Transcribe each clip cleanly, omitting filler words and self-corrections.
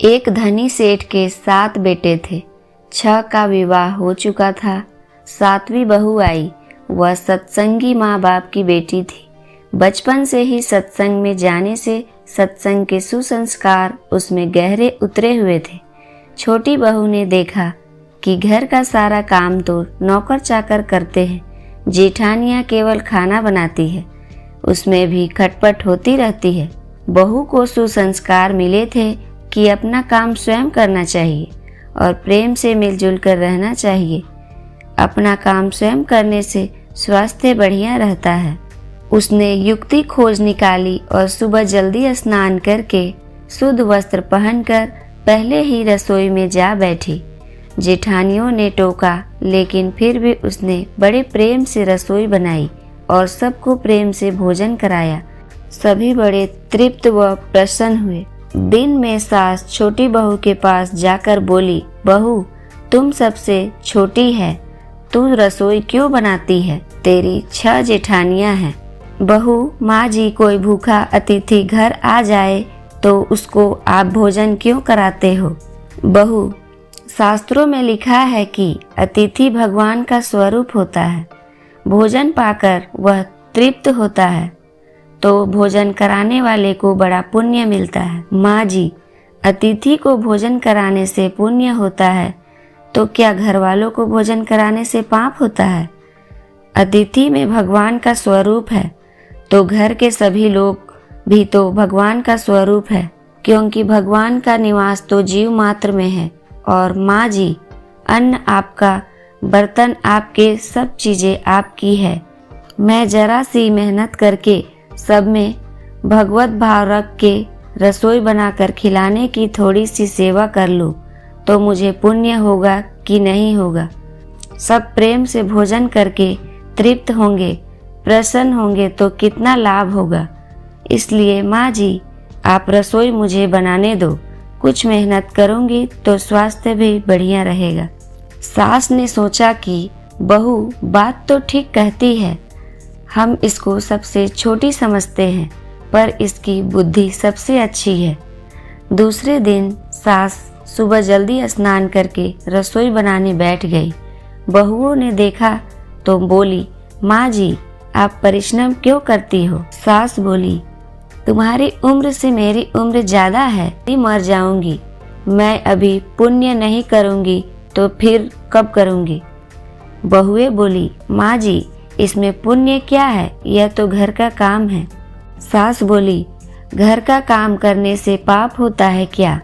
एक धनी सेठ के 7 बेटे थे। 6 का विवाह हो चुका था। 7वीं बहू आई। वह सत्संगी माँ बाप की बेटी थी। बचपन से ही सत्संग में जाने से सत्संग के सुसंस्कार उसमें गहरे उतरे हुए थे। छोटी बहू ने देखा कि घर का सारा काम तो नौकर चाकर करते हैं, जेठानियाँ केवल खाना बनाती है, उसमें भी खटपट होती रहती है। बहू को सुसंस्कार मिले थे कि अपना काम स्वयं करना चाहिए और प्रेम से मिलजुल कर रहना चाहिए। अपना काम स्वयं करने से स्वास्थ्य बढ़िया रहता है। उसने युक्ति खोज निकाली और सुबह जल्दी स्नान करके शुद्ध वस्त्र पहनकर पहले ही रसोई में जा बैठी। जेठानियों ने टोका, लेकिन फिर भी उसने बड़े प्रेम से रसोई बनाई और सबको प्रेम से भोजन कराया। सभी बड़े तृप्त व प्रसन्न हुए। दिन में सास छोटी बहू के पास जाकर बोली, बहू तुम सबसे छोटी है, तू रसोई क्यों बनाती है? तेरी 6 जेठानियां हैं। बहू, माँ जी कोई भूखा अतिथि घर आ जाए तो उसको आप भोजन क्यों कराते हो? बहू, शास्त्रों में लिखा है कि अतिथि भगवान का स्वरूप होता है। भोजन पाकर वह तृप्त होता है तो भोजन कराने वाले को बड़ा पुण्य मिलता है। माँ जी, अतिथि को भोजन कराने से पुण्य होता है तो क्या घर वालों को भोजन कराने से पाप होता है? अतिथि में भगवान का स्वरूप है तो घर के सभी लोग भी तो भगवान का स्वरूप है, क्योंकि भगवान का निवास तो जीव मात्र में है। और माँ जी, अन्न आपका, बर्तन आपके, सब चीजें आपकी है। मैं जरा सी मेहनत करके सब में भगवत भाव रख के रसोई बनाकर खिलाने की थोड़ी सी सेवा कर लूँ तो मुझे पुण्य होगा कि नहीं होगा? सब प्रेम से भोजन करके तृप्त होंगे, प्रसन्न होंगे तो कितना लाभ होगा। इसलिए माँ जी, आप रसोई मुझे बनाने दो। कुछ मेहनत करूँगी तो स्वास्थ्य भी बढ़िया रहेगा। सास ने सोचा कि बहू बात तो ठीक कहती है, हम इसको सबसे छोटी समझते हैं, पर इसकी बुद्धि सबसे अच्छी है। दूसरे दिन सास सुबह जल्दी स्नान करके रसोई बनाने बैठ गई। बहुओं ने देखा तो बोली, माँ जी आप परिश्रम क्यों करती हो? सास बोली, तुम्हारी उम्र से मेरी उम्र ज्यादा है, मर जाऊंगी। मैं अभी पुण्य नहीं करूंगी तो फिर कब करूंगी? बहुएं बोली, माँ जी इसमें पुण्य क्या है, यह तो घर का काम है। सास बोली, घर का काम करने से पाप होता है क्या?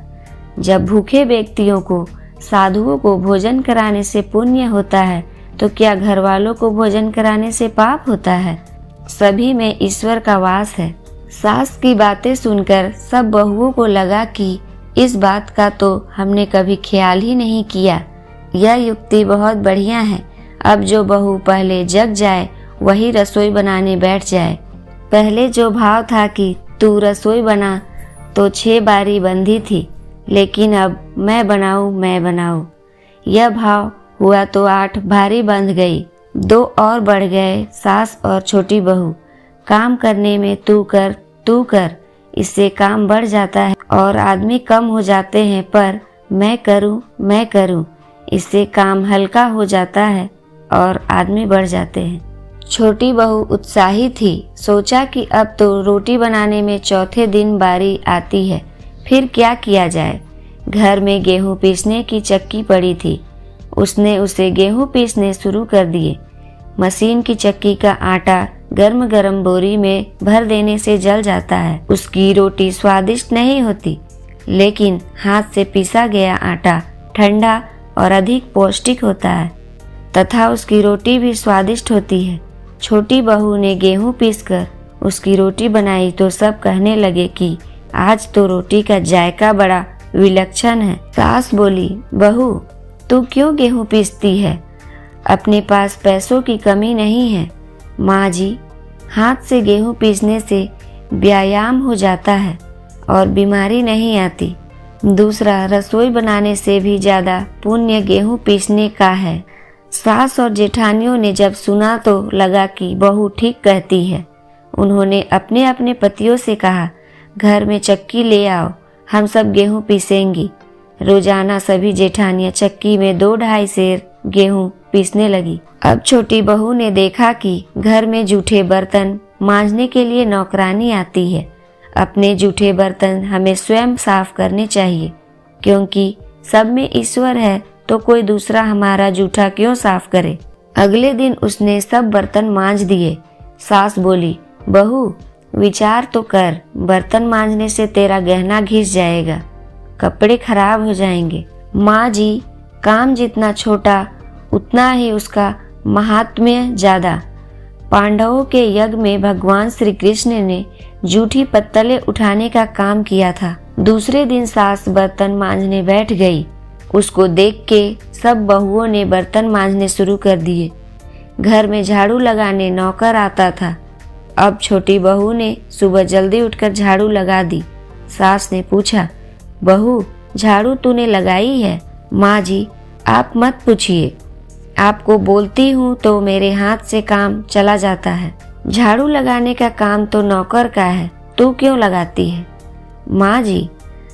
जब भूखे व्यक्तियों को, साधुओं को भोजन कराने से पुण्य होता है तो क्या घर वालों को भोजन कराने से पाप होता है? सभी में ईश्वर का वास है। सास की बातें सुनकर सब बहुओं को लगा कि इस बात का तो हमने कभी ख्याल ही नहीं किया। यह युक्ति बहुत बढ़िया है। अब जो बहू पहले जग जाए वही रसोई बनाने बैठ जाए। पहले जो भाव था कि तू रसोई बना तो 6 बारी बंधी थी, लेकिन अब मैं बनाऊं, यह भाव हुआ तो 8 भारी बंध गई। 2 और बढ़ गए, सास और छोटी बहू। काम करने में तू कर, इससे काम बढ़ जाता है और आदमी कम हो जाते हैं, पर मैं करूं, इससे काम हल्का हो जाता है और आदमी बढ़ जाते हैं। छोटी बहू उत्साही थी। सोचा कि अब तो रोटी बनाने में चौथे दिन बारी आती है, फिर क्या किया जाए। घर में गेहूं पीसने की चक्की पड़ी थी। उसने उसे गेहूं पीसने शुरू कर दिए। मशीन की चक्की का आटा गर्म गर्म बोरी में भर देने से जल जाता है। उसकी रोटी स्वादिष्ट नहीं होती, लेकिन हाथ से पीसा गया आटा ठंडा और अधिक पौष्टिक होता है तथा उसकी रोटी भी स्वादिष्ट होती है। छोटी बहू ने गेहूं पीसकर उसकी रोटी बनाई तो सब कहने लगे कि आज तो रोटी का जायका बड़ा विलक्षण है। सास बोली, बहू तू क्यों गेहूं पीसती है? अपने पास पैसों की कमी नहीं है। माँ जी, हाथ से गेहूं पीसने से व्यायाम हो जाता है और बीमारी नहीं आती। दूसरा, रसोई बनाने से भी ज्यादा पुण्य गेहूं पीसने का है। सास और जेठानियों ने जब सुना तो लगा कि बहू ठीक कहती है। उन्होंने अपने अपने पतियों से कहा, घर में चक्की ले आओ, हम सब गेहूं पीसेंगी। रोजाना सभी जेठानियां चक्की में 2-2.5 सेर गेहूं पीसने लगी। अब छोटी बहू ने देखा कि घर में जूठे बर्तन मांजने के लिए नौकरानी आती है। अपने जूठे बर्तन हमें स्वयं साफ करने चाहिए, क्योंकि सब में ईश्वर है तो कोई दूसरा हमारा जूठा क्यों साफ करे। अगले दिन उसने सब बर्तन मांज दिए। सास बोली, बहू विचार तो कर, बर्तन मांजने से तेरा गहना घिस जाएगा, कपड़े खराब हो जाएंगे। माँ जी, काम जितना छोटा उतना ही उसका महात्म्य ज्यादा। पांडवों के यज्ञ में भगवान श्री कृष्ण ने जूठी पत्तलें उठाने का काम किया था। दूसरे दिन सास बर्तन मांजने बैठ गई। उसको देख के सब बहुओं ने बर्तन मांजने शुरू कर दिए। घर में झाड़ू लगाने नौकर आता था। अब छोटी बहू ने सुबह जल्दी उठकर झाड़ू लगा दी। सास ने पूछा, बहू झाड़ू तूने लगाई है? माँ जी, आप मत पूछिए, आपको बोलती हूँ तो मेरे हाथ से काम चला जाता है। झाड़ू लगाने का काम तो नौकर का है, तू क्यों लगाती है? माँ जी,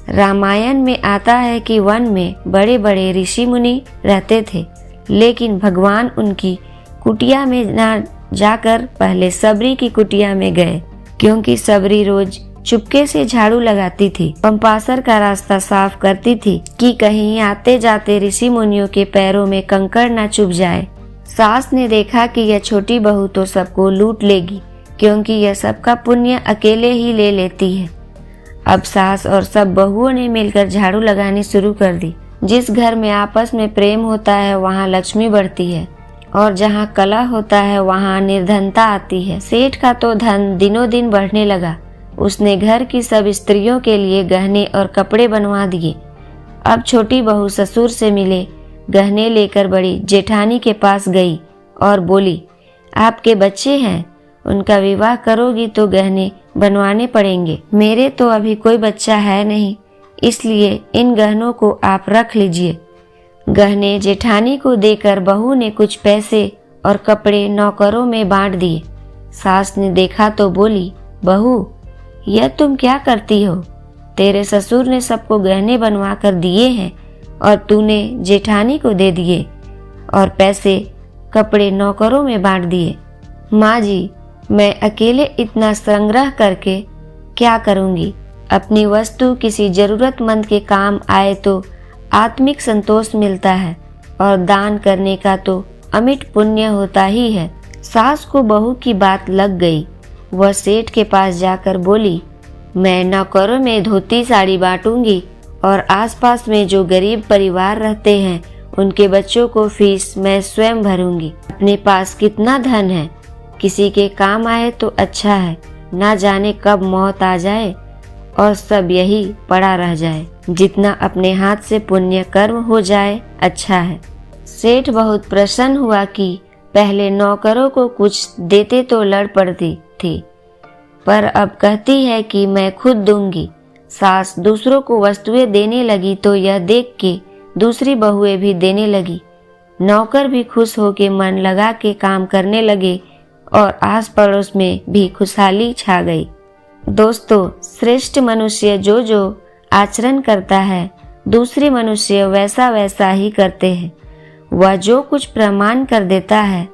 रामायण में आता है कि वन में बड़े बड़े ऋषि मुनि रहते थे, लेकिन भगवान उनकी कुटिया में न जाकर पहले सबरी की कुटिया में गए, क्योंकि सबरी रोज चुपके से झाड़ू लगाती थी, पंपासर का रास्ता साफ करती थी कि कहीं आते जाते ऋषि मुनियों के पैरों में कंकड़ न चुभ जाए। सास ने देखा कि यह छोटी बहू तो सबको लूट लेगी, क्योंकि यह सबका पुण्य अकेले ही ले लेती है। अब सास और सब बहुओं ने मिलकर झाड़ू लगानी शुरू कर दी। जिस घर में आपस में प्रेम होता है वहाँ लक्ष्मी बढ़ती है, और जहाँ कलह होता है वहाँ निर्धनता आती है। सेठ का तो धन दिनों दिन बढ़ने लगा। उसने घर की सब स्त्रियों के लिए गहने और कपड़े बनवा दिए। अब छोटी बहू ससुर से मिले गहने लेकर बड़ी जेठानी के पास गई और बोली, आपके बच्चे हैं, उनका विवाह करोगी तो गहने बनवाने पड़ेंगे। मेरे तो अभी कोई बच्चा है नहीं, इसलिए इन गहनों को आप रख लीजिए। गहने जेठानी को देकर बहू ने कुछ पैसे और कपड़े नौकरों में बांट दिए। सास ने देखा तो बोली, बहू यह तुम क्या करती हो? तेरे ससुर ने सबको गहने बनवा कर दिए हैं और तूने जेठानी को दे दिए और पैसे कपड़े नौकरों में बांट दिए। माँ जी, मैं अकेले इतना संग्रह करके क्या करूँगी? अपनी वस्तु किसी जरूरतमंद के काम आए तो आत्मिक संतोष मिलता है, और दान करने का तो अमिट पुण्य होता ही है। सास को बहू की बात लग गई। वह सेठ के पास जाकर बोली, मैं नौकरों में धोती साड़ी बांटूंगी और आसपास में जो गरीब परिवार रहते हैं उनके बच्चों को फीस मैं स्वयं भरूंगी। अपने पास कितना धन है, किसी के काम आए तो अच्छा है, ना जाने कब मौत आ जाए और सब यही पड़ा रह जाए। जितना अपने हाथ से पुण्य कर्म हो जाए अच्छा है। सेठ बहुत प्रसन्न हुआ कि पहले नौकरों को कुछ देते तो लड़ पड़ती थी, पर अब कहती है कि मैं खुद दूंगी। सास दूसरों को वस्तुएं देने लगी तो यह देख के दूसरी बहुएं भी देने लगी। नौकर भी खुश होके मन लगा के काम करने लगे और आस पड़ोस में भी खुशहाली छा गई। दोस्तों, श्रेष्ठ मनुष्य जो जो आचरण करता है दूसरे मनुष्य वैसा वैसा ही करते हैं। वह जो कुछ प्रमाण कर देता है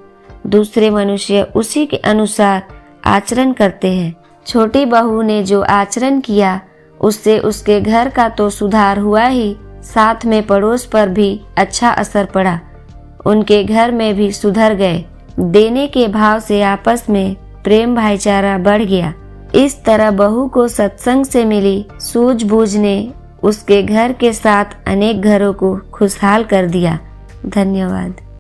दूसरे मनुष्य उसी के अनुसार आचरण करते हैं। छोटी बहू ने जो आचरण किया उससे उसके घर का तो सुधार हुआ ही, साथ में पड़ोस पर भी अच्छा असर पड़ा। उनके घर में भी सुधर गए। देने के भाव से आपस में प्रेम भाईचारा बढ़ गया। इस तरह बहू को सत्संग से मिली सूझबूझ ने उसके घर के साथ अनेक घरों को खुशहाल कर दिया। धन्यवाद।